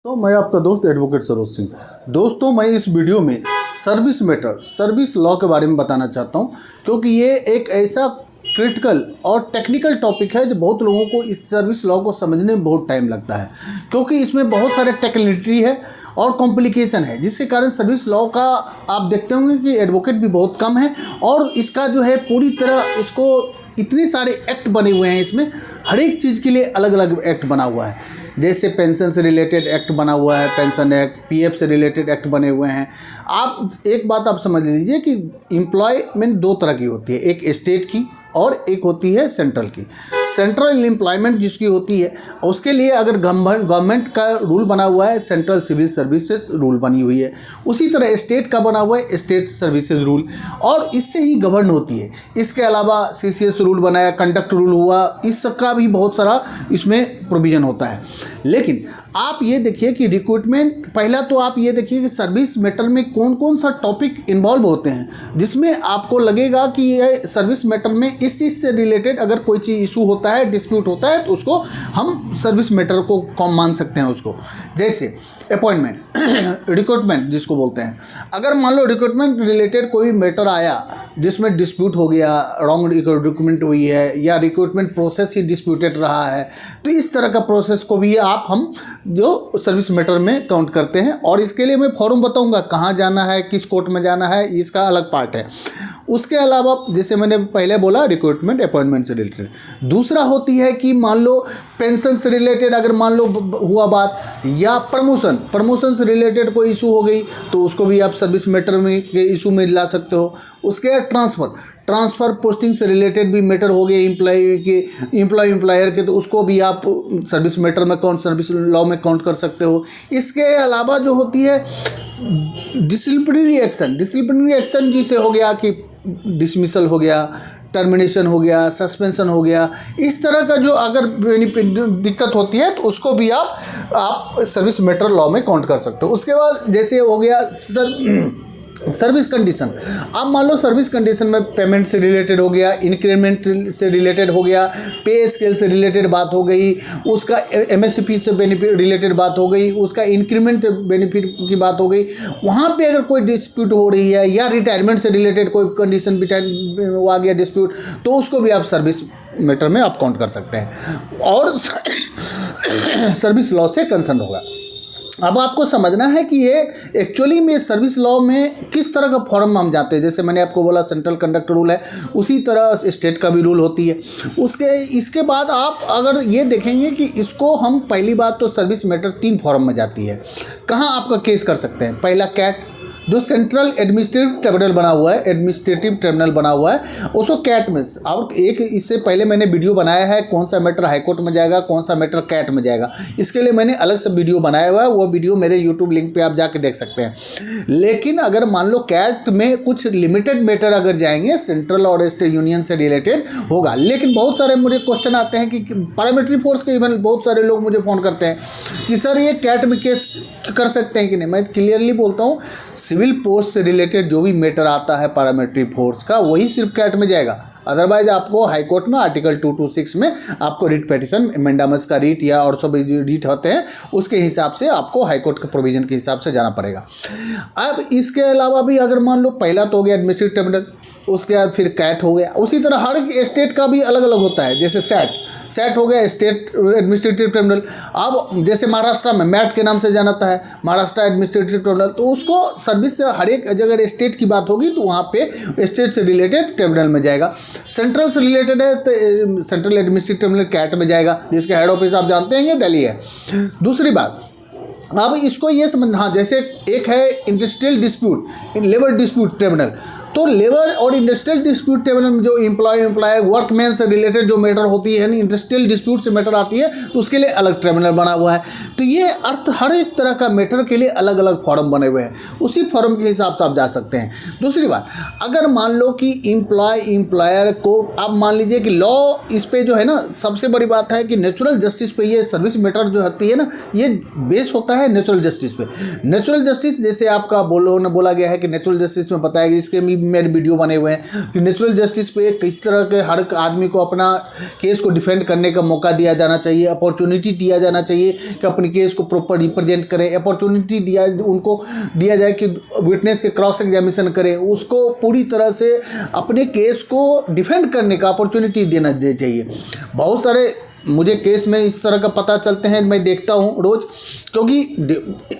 तो मैं आपका दोस्त एडवोकेट सरोज सिंह। दोस्तों, मैं इस वीडियो में सर्विस मैटर, सर्विस लॉ के बारे में बताना चाहता हूं, क्योंकि ये एक ऐसा क्रिटिकल और टेक्निकल टॉपिक है जो बहुत लोगों को इस सर्विस लॉ को समझने में बहुत टाइम लगता है, क्योंकि इसमें बहुत सारे टेक्निकलिटी है और कॉम्प्लिकेशन है, जिसके कारण सर्विस लॉ का आप देखते होंगे कि एडवोकेट भी बहुत कम है। और इसका जो है पूरी तरह इसको इतने सारे एक्ट बने हुए हैं, इसमें हर एक चीज़ के लिए अलग अलग एक्ट बना हुआ है। जैसे पेंशन से रिलेटेड एक्ट बना हुआ है, पेंशन एक्ट, पीएफ से रिलेटेड एक्ट बने हुए हैं। आप एक बात आप समझ लीजिए कि एम्प्लॉयमेंट दो तरह की होती है, एक स्टेट की और एक होती है सेंट्रल की। सेंट्रल एम्प्लॉयमेंट जिसकी होती है उसके लिए अगर गवर्नमेंट का रूल बना हुआ है, सेंट्रल सिविल सर्विसेज रूल बनी हुई है। उसी तरह स्टेट का बना हुआ है स्टेट सर्विसेज रूल, और इससे ही गवर्न होती है। इसके अलावा सीसीएस रूल बनाया, कंडक्ट रूल हुआ, इस सब का भी बहुत सारा इसमें प्रोविज़न होता है। लेकिन आप ये देखिए कि रिक्रूटमेंट, पहला तो आप ये देखिए कि सर्विस मैटर में कौन कौन सा टॉपिक इन्वॉल्व होते हैं, जिसमें आपको लगेगा कि ये सर्विस मैटर में इस चीज़ से रिलेटेड अगर कोई चीज़ इशू होता है, डिस्प्यूट होता है, तो उसको हम सर्विस मैटर को कौन मान सकते हैं उसको। जैसे अपॉइंटमेंट, रिक्रूटमेंट जिसको बोलते हैं। अगर मान लो रिक्रूटमेंट रिलेटेड कोई मैटर आया जिसमें डिस्प्यूट हो गया, रॉन्ग रिक्रूटमेंट हुई है या रिक्रूटमेंट प्रोसेस ही डिस्प्यूटेड रहा है, तो इस तरह का प्रोसेस को भी हम जो सर्विस मैटर में काउंट करते हैं। और इसके लिए मैं फॉर्म बताऊंगा, कहाँ जाना है, किस कोर्ट में जाना है, इसका अलग पार्ट है। उसके अलावा जैसे मैंने पहले बोला रिक्रूटमेंट अपॉइंटमेंट से रिलेटेड। दूसरा होती है कि मान लो पेंशन से रिलेटेड अगर मान लो हुआ बात, या प्रमोशन से रिलेटेड कोई इशू हो गई, तो उसको भी आप सर्विस मैटर में के इशू में ला सकते हो। उसके बाद ट्रांसफ़र पोस्टिंग से रिलेटेड भी मैटर हो गए एम्प्लॉयर के, तो उसको भी आप सर्विस मैटर में सर्विस लॉ में काउंट कर सकते हो। इसके अलावा जो होती है डिसिप्लिनरी एक्शन जिसे हो गया कि डिसमिसल हो गया, टर्मिनेशन हो गया, सस्पेंशन हो गया, इस तरह का जो अगर दिक्कत होती है तो उसको भी आप सर्विस मैटर लॉ में काउंट कर सकते हो। उसके बाद जैसे हो गया सर्विस कंडीशन। अब मान लो सर्विस कंडीशन में पेमेंट से रिलेटेड हो गया, इंक्रीमेंट से रिलेटेड हो गया, पे स्केल से रिलेटेड बात हो गई, उसका एमएसपी से बेनिफिट रिलेटेड बात हो गई, उसका इंक्रीमेंट बेनिफिट की बात हो गई। वहाँ पे अगर कोई डिस्प्यूट हो रही है या रिटायरमेंट से रिलेटेड कोई कंडीशन आ गया डिस्प्यूट, तो उसको भी आप सर्विस मैटर में आप काउंट कर सकते हैं और सर्विस लॉ से कंसर्न होगा। अब आपको समझना है कि ये एक्चुअली में सर्विस लॉ में किस तरह का फॉर्म हम जाते हैं। जैसे मैंने आपको बोला सेंट्रल कंडक्ट रूल है, उसी तरह स्टेट का भी रूल होती है। इसके बाद आप अगर ये देखेंगे कि इसको हम पहली बात तो सर्विस मैटर 3 फॉर्म में जाती है। कहाँ आपका केस कर सकते हैं? पहला कैट, जो सेंट्रल एडमिनिस्ट्रेटिव ट्रिब्यूनल बना हुआ है, उसको कैट में। और एक इससे पहले मैंने वीडियो बनाया है कौन सा मैटर हाईकोर्ट में जाएगा, कौन सा मैटर कैट में जाएगा, इसके लिए मैंने अलग से वीडियो बनाया हुआ है। वो वीडियो मेरे यूट्यूब लिंक पे आप जाके देख सकते हैं। लेकिन अगर मान लो कैट में कुछ लिमिटेड मैटर अगर जाएंगे, सेंट्रल और स्टेट यूनियन से रिलेटेड होगा। लेकिन बहुत सारे मुझे क्वेश्चन आते हैं कि पैरामिलिट्री फोर्स के, इवन बहुत सारे लोग मुझे फ़ोन करते हैं कि सर ये कैट में केस कर सकते हैं कि नहीं। मैं क्लियरली बोलता हूँ, सिविल पोस्ट से रिलेटेड जो भी मैटर आता है पैरामिलिट्री फोर्स का, वही सिर्फ कैट में जाएगा। अदरवाइज आपको हाई कोर्ट में आर्टिकल 226 में आपको रिट पेटिशन, मेंडामस का रीट या और सब रीट होते हैं, उसके हिसाब से आपको हाई कोर्ट के प्रोविजन के हिसाब से जाना पड़ेगा। अब इसके अलावा भी अगर मान लो पहला तो हो गया एडमिनिस्ट्रेटिव ट्रिब्यूनल, उसके बाद फिर कैट हो गया। उसी तरह हर स्टेट का भी अलग अलग होता है। जैसे सेट हो गया स्टेट एडमिनिस्ट्रेटिव ट्रिब्यूनल। अब जैसे महाराष्ट्र में मैट के नाम से जानता है, महाराष्ट्र एडमिनिस्ट्रेटिव ट्रिब्यूनल, तो उसको सर्विस से हर एक अगर स्टेट की बात होगी तो वहाँ पे स्टेट से रिलेटेड ट्रिब्यूनल में जाएगा। सेंट्रल से रिलेटेड है तो सेंट्रल एडमिनिस्ट्रेटिव ट्रिब्यूनल कैट में जाएगा, जिसके हेड ऑफिस आप जानते हैं दिल्ली है। दूसरी बात, अब इसको ये समझना, हाँ, जैसे एक है industrial dispute, labour dispute tribunal, तो लेबर और इंडस्ट्रियल डिस्प्यूट ट्रिब्यूनल में जो एम्प्लॉयर वर्कमैन से रिलेटेड जो मैटर होती है, इंडस्ट्रियल डिस्प्यूट से मैटर आती है, तो उसके लिए अलग ट्रिब्यूनल बना हुआ है। तो ये अर्थ हर एक तरह का मैटर के लिए अलग अलग फॉर्म बने हुए हैं, उसी फॉर्म के हिसाब से आप जा सकते हैं। दूसरी बात, अगर मान लो कि एम्प्लॉयर को, आप मान लीजिए कि लॉ इस पे जो है ना, सबसे बड़ी बात है कि नेचुरल जस्टिस पे ये सर्विस मैटर जो होती है ना, ये बेस होता है नेचुरल जस्टिस पे। नेचुरल जस्टिस जैसे आपका बोला गया है कि नेचुरल जस्टिस में बताया गया, इसके मेरे वीडियो बने हुए हैं कि नेचुरल जस्टिस पे किस तरह के हर आदमी को अपना केस को डिफेंड करने का मौका दिया जाना चाहिए, अपॉर्चुनिटी दिया जाना चाहिए कि अपने केस को प्रॉपर रिप्रेजेंट करें, अपॉर्चुनिटी उनको दिया जाए कि विटनेस के क्रॉस एग्जामिनेशन करें, उसको पूरी तरह से अपने केस को डिफेंड करने का अपॉर्चुनिटी देना चाहिए। बहुत सारे मुझे केस में इस तरह का पता चलते हैं, मैं देखता हूँ रोज़, क्योंकि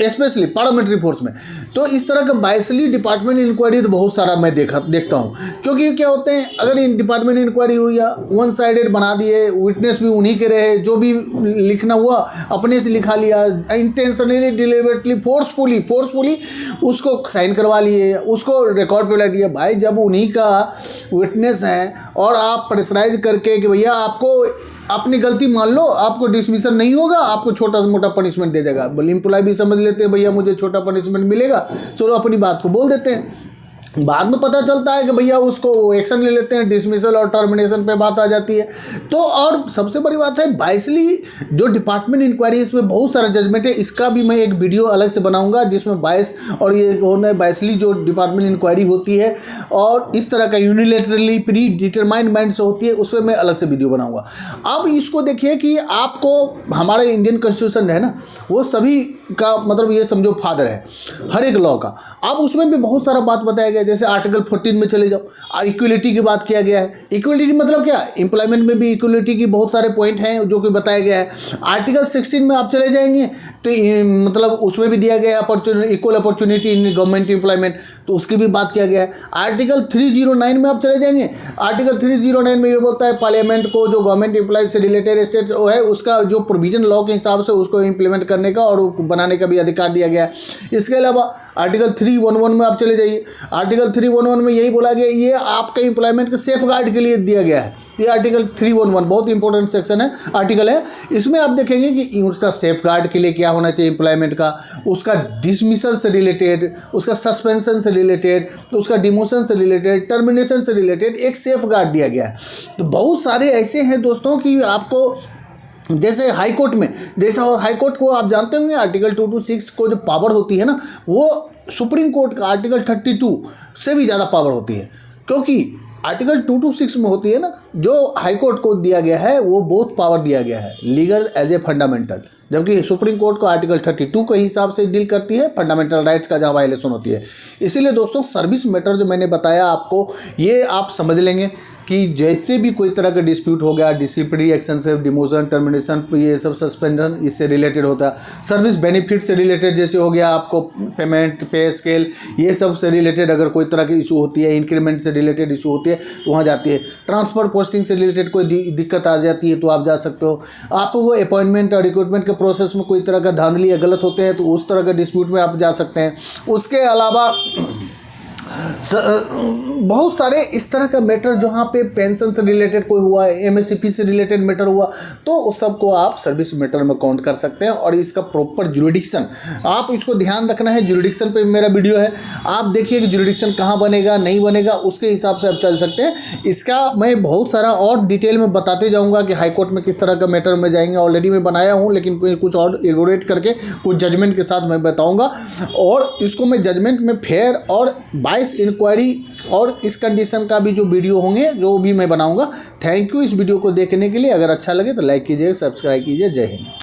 स्पेशली पार्लियामेंट्री फोर्स में तो इस तरह का बायसली डिपार्टमेंट इंक्वायरी तो बहुत सारा मैं देखता हूँ। क्योंकि क्या होते हैं, अगर इन डिपार्टमेंट इंक्वायरी हुई या वन साइडेड बना दिए, विटनेस भी उन्हीं के रहे, जो भी लिखना हुआ अपने से लिखा लिया, इंटेंशनली डिलिबरेटली फोर्सफुली उसको साइन करवा लिए, उसको रिकॉर्ड पे लगा दिया। भाई जब उन्हीं का विटनेस है और आप प्रेशराइज करके कि भैया आपको अपनी गलती मान लो, आपको डिसमिशन नहीं होगा, आपको छोटा सा मोटा पनिशमेंट दे देगा। बोले एम्प्लॉय भी समझ लेते हैं भैया मुझे छोटा पनिशमेंट मिलेगा, चलो अपनी बात को बोल देते हैं। बाद में पता चलता है कि भैया उसको एक्शन ले लेते हैं, डिसमिसल और टर्मिनेशन पे बात आ जाती है। तो और सबसे बड़ी बात है बायसली जो डिपार्टमेंट इंक्वायरी, इसमें बहुत सारा जजमेंट है। इसका भी मैं एक वीडियो अलग से बनाऊंगा जिसमें बायस और ये होना बायसली जो डिपार्टमेंट इंक्वायरी होती है और इस तरह का यूनिलेटरली प्री डिटरमाइंड माइंड से होती है, उस पर मैं अलग से वीडियो बनाऊंगा। अब इसको देखिए कि आपको हमारा इंडियन कॉन्स्टिट्यूशन है ना, वो सभी का मतलब ये समझो फादर है हर एक लॉ का। अब उसमें भी बहुत सारा बात बताया गया, जैसे आर्टिकल 14 में चले जाओ, इक्वलिटी की बात किया गया है। इक्वलिटी मतलब क्या, एम्प्लॉयमेंट में भी इक्वलिटी की बहुत सारे पॉइंट हैं जो कि बताया गया है। आर्टिकल 16 में आप चले जाएंगे तो मतलब उसमें भी दिया गया है equal opportunity in government employment, तो उसकी भी बात किया गया है। आर्टिकल 309 में आप चले जाएंगे, आर्टिकल 309 में ये बोलता है पार्लियामेंट को जो गवर्नमेंट एम्प्लॉय से रिलेटेड स्टेट है उसका जो प्रोविजन लॉ के हिसाब से उसको इम्प्लीमेंट करने का और बनाने का भी अधिकार दिया गया है। इसके अलावा आर्टिकल 311 में आप चले जाइए, आर्टिकल 311 में यही बोला गया ये आपके एम्प्लॉयमेंट के सेफ गार्ड के लिए दिया गया है। ये आर्टिकल 311 बहुत इंपॉर्टेंट सेक्शन है, आर्टिकल है। इसमें आप देखेंगे कि उसका सेफ गार्ड के लिए क्या होना चाहिए एम्प्लॉयमेंट का, उसका डिसमिसल से रिलेटेड, उसका सस्पेंशन से रिलेटेड, उसका डिमोशन से रिलेटेड, टर्मिनेशन से रिलेटेड एक सेफ गार्ड दिया गया है। तो बहुत सारे ऐसे हैं दोस्तों कि आपको जैसे हाई कोर्ट में, जैसा हाई कोर्ट को आप जानते होंगे आर्टिकल 226 को जो पावर होती है ना, वो सुप्रीम कोर्ट का आर्टिकल 32 से भी ज़्यादा पावर होती है। क्योंकि आर्टिकल 226 में होती है ना, जो हाई कोर्ट को दिया गया है वो बहुत पावर दिया गया है लीगल एज ए फंडामेंटल, जबकि सुप्रीम कोर्ट को आर्टिकल 32 के हिसाब से डील करती है फंडामेंटल राइट्स का जहाँ वायलेशन होती है। इसीलिए दोस्तों सर्विस मैटर जो मैंने बताया आपको, ये आप समझ लेंगे कि जैसे भी कोई तरह का डिस्प्यूट हो गया, डिसिप्लिनरी एक्शन से डिमोशन, टर्मिनेशन, ये सब सस्पेंशन इससे रिलेटेड होता है। सर्विस बेनिफिट से रिलेटेड जैसे हो गया आपको पेमेंट, पे स्केल, ये सब से रिलेटेड अगर कोई तरह की इशू होती है, इंक्रीमेंट से रिलेटेड इशू होती है वहाँ जाती है। ट्रांसफ़र पोस्टिंग से रिलेटेड कोई दिक्कत आ जाती है तो आप जा सकते हो। आप वो अपॉइंटमेंट और रिक्रूटमेंट के प्रोसेस में कोई तरह का धांधली या गलत होते हैं तो उस तरह का डिस्प्यूट में आप जा सकते हैं। उसके अलावा बहुत सारे इस तरह का मैटर जहाँ पे पेंशन से रिलेटेड कोई हुआ है, एमएससीपी से रिलेटेड मैटर हुआ, तो उस सबको आप सर्विस मैटर में काउंट कर सकते हैं। और इसका प्रॉपर जुरिडिक्शन आप इसको ध्यान रखना है। जुरिडिक्शन पे मेरा वीडियो है, आप देखिए कि जुरिडिक्शन कहाँ बनेगा नहीं बनेगा, उसके हिसाब से आप चल सकते हैं। इसका मैं बहुत सारा और डिटेल में बताते जाऊँगा कि हाई कोर्ट में किस तरह का मैटर में जाएंगे। ऑलरेडी मैं बनाया हूँ, लेकिन कुछ और एलोरेट करके कुछ जजमेंट के साथ मैं बताऊँगा। और इसको मैं जजमेंट में फेयर और बाइस इंक्वायरी और इस कंडीशन का भी जो वीडियो होंगे जो भी मैं बनाऊंगा। थैंक यू इस वीडियो को देखने के लिए। अगर अच्छा लगे तो लाइक कीजिए, सब्सक्राइब कीजिए। जय हिंद।